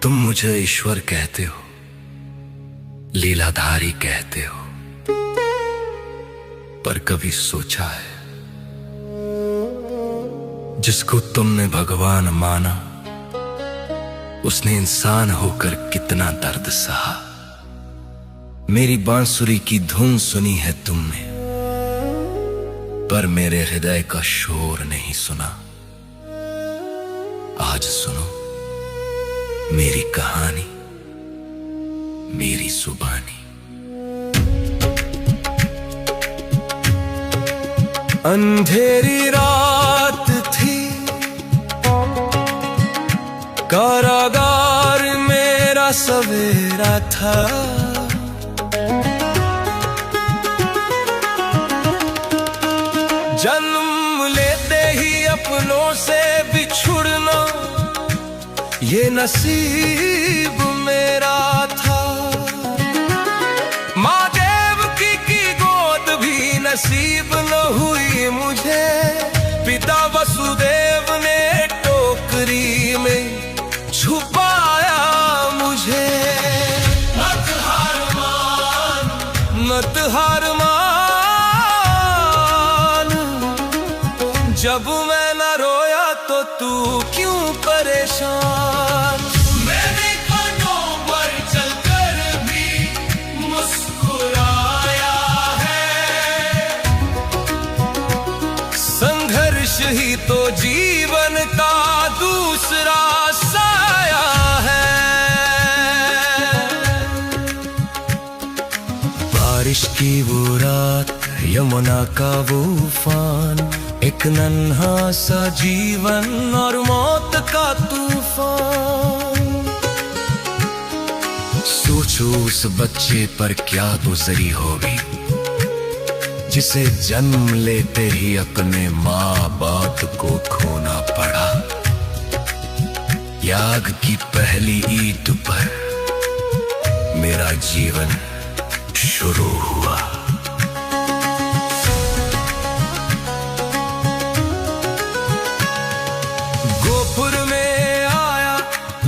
तुम मुझे ईश्वर कहते हो, लीलाधारी कहते हो, पर कभी सोचा है जिसको तुमने भगवान माना उसने इंसान होकर कितना दर्द सहा। मेरी बांसुरी की धुन सुनी है तुमने, पर मेरे हृदय का शोर नहीं सुना। आज सुनो मेरी कहानी, मेरी जुबानी। अंधेरी रात थी, कारागार मेरा सवेरा था। जन्म लेते ही अपनों से बिछुड़ना ये नसीब मेरा था। माँ देवकी की गोद भी नसीब न हुई मुझे। पिता वसुदेव ने टोकरी में छुपाया मुझे। मत हार मान, मत हार मान, जब मैं न रोया तो तू क्यों परेशान। मैंने कांटों पर चलकर भी मुस्कुराया है। संघर्ष ही तो जीवन का दूसरा साया है। बारिश की वो रात, यमुना का वो उफान, एक नन्हा सा जीवन और मौत का तूफान। सोचो उस बच्चे पर क्या गुजरी होगी जिसे जन्म लेते ही अपने माँ बाप को खोना पड़ा। याग की पहली ईद पर मेरा जीवन शुरू हुआ।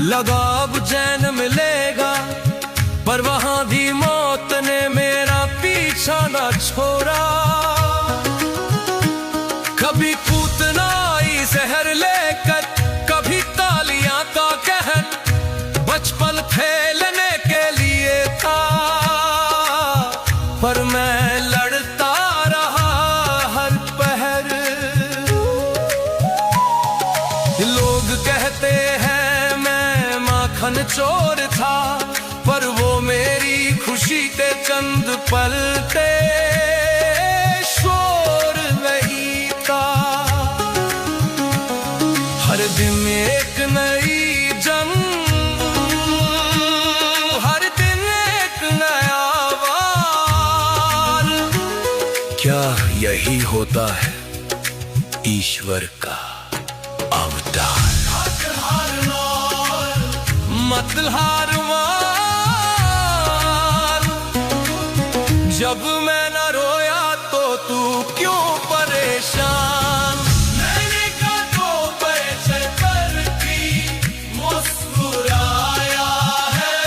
लगा अब चैन मिलेगा, पर वहां भी मौत ने मेरा पीछा न छोड़ा। कभी पूतनाई जहर लेकर, कभी तालियां का कहर। बचपन खेलने के लिए था, पर मैं लड़ता रहा हर पहर। लोग कहते हैं माखन चोर था, पर वो मेरी खुशी के चंद पल थे, शोर नहीं था। हर दिन एक नई जंग, हर दिन एक नया वार। क्या यही होता है ईश्वर का अवतार। मत हार मान, जब मैं न रोया तो तू क्यों परेशान। मैंने कांटों पर चलकर भी मुस्कुराया है।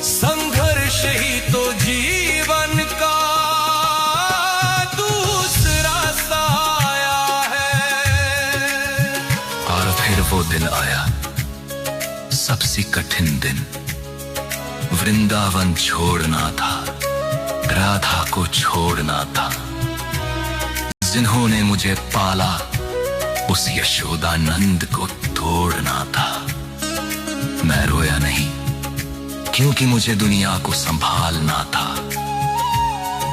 संघर्ष ही तो जीवन का दूसरा साया है। और फिर वो दिन आया, सबसे कठिन दिन। वृंदावन छोड़ना था, राधा को छोड़ना था। जिन्होंने मुझे पाला उस यशोदानंद को तोड़ना था। मैं रोया नहीं, क्योंकि मुझे दुनिया को संभालना था।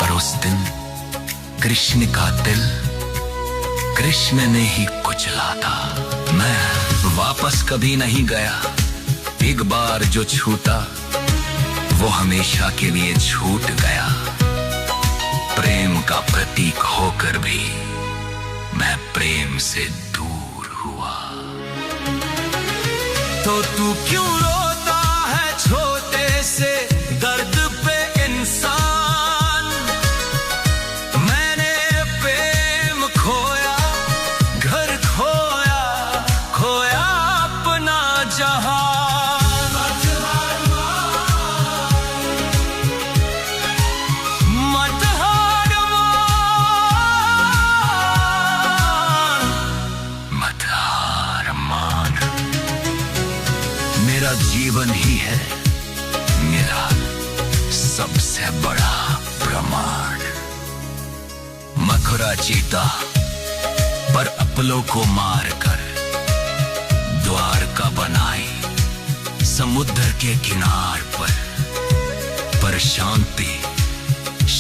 पर उस दिन कृष्ण का दिल कृष्ण ने ही कुचला था। मैं वापस कभी नहीं गया। एक बार जो छूटा वो हमेशा के लिए छूट गया। प्रेम का प्रतीक होकर भी मैं प्रेम से दूर हुआ। तो तू क्यों रोता है छोटे से दर्द पे इंसान। मैंने प्रेम खोया, घर खोया, खोया अपना ही है मेरा सबसे बड़ा प्रमाण। मखुरा चीता पर अपलों को मारकर द्वारका बनाई समुद्र के किनार पर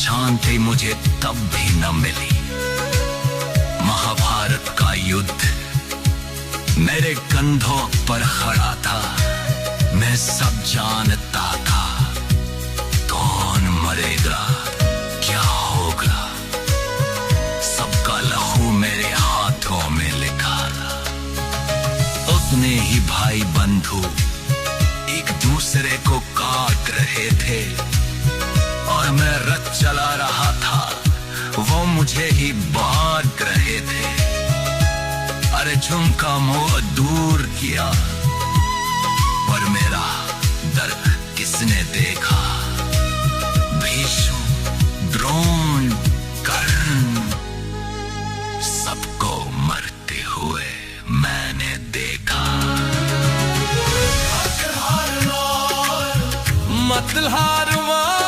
शांति मुझे तब भी न मिली। महाभारत का युद्ध मेरे कंधों पर खड़ा था, मैं सब जानता था। कौन मरेगा, क्या होगा, सबका लहू मेरे हाथों में लिखा था। उतने ही भाई बंधु एक दूसरे को काट रहे थे और मैं रथ चला रहा था, वो मुझे ही बांट रहे थे। अरे झुमका मुंह दूर किया, पर मेरा दर्द किसने देखा। भीष्म, द्रोण, कर्ण, सबको मरते हुए मैंने देखा। मत हार मान,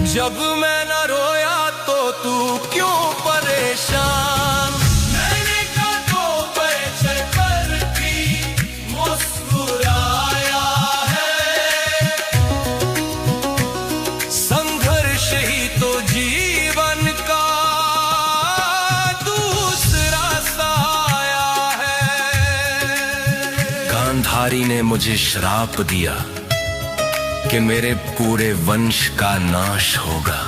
जब मैं न रोया तो तू क्यों परेशान। मैंने कांधों पे चढ़कर भी मुस्कुराया है। संघर्ष ही तो जीवन का दूसरा साया है। गांधारी ने मुझे श्राप दिया कि मेरे पूरे वंश का नाश होगा।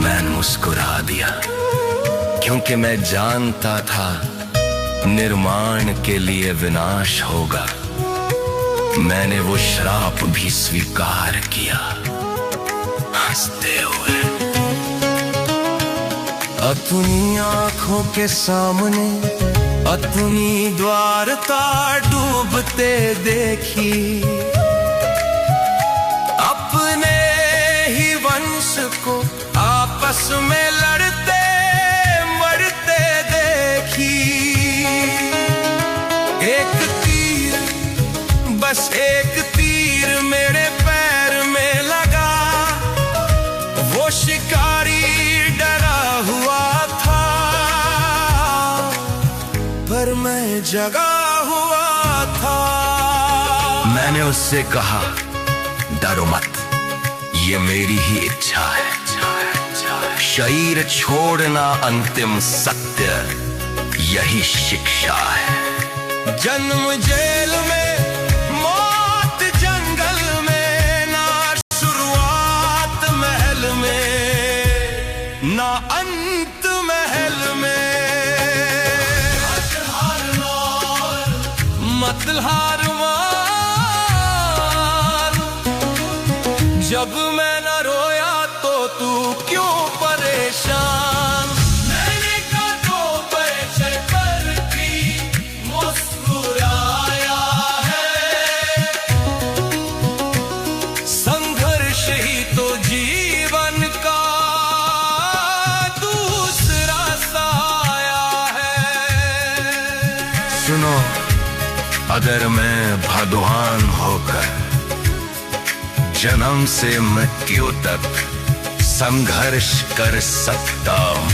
मैं मुस्कुरा दिया क्योंकि मैं जानता था निर्माण के लिए विनाश होगा। मैंने वो श्राप भी स्वीकार किया हंसते हुए। अपनी आंखों के सामने अपनी द्वारका डूबते देखी, अपने ही वंश को आपस में लड़ते मरते देखी। एक तीर, बस एक तीर मेरे पैर में लगा, वो शिकारी डरा हुआ था, पर मैं जगा हुआ था। मैंने उससे कहा, डरो मत, ये मेरी ही इच्छा है। शरीर छोड़ना अंतिम सत्य, यही शिक्षा है। जन्म जेल में, मौत जंगल में, ना शुरुआत महल में, ना अंत महल में। मत हार मान, जब मैं न रोया तो तू क्यों परेशान। मैंने कांधों पे चढ़कर भी मुस्कुराया है। संघर्ष ही तो जीवन का दूसरा साया है। सुनो, अगर मैं भगवान होकर जन्म से मृत्यु तक संघर्ष कर सकता हूं,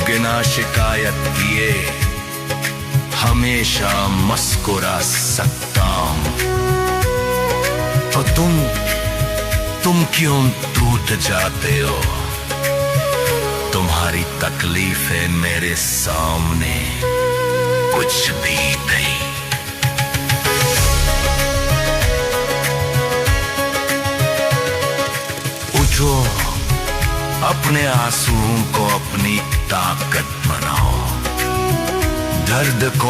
बिना शिकायत किए हमेशा मुस्कुरा सकता हूं, तो तुम क्यों टूट जाते हो। तुम्हारी तकलीफें मेरे सामने कुछ भी नहीं। उठो, अपने आंसुओं को अपनी ताकत बनाओ, दर्द को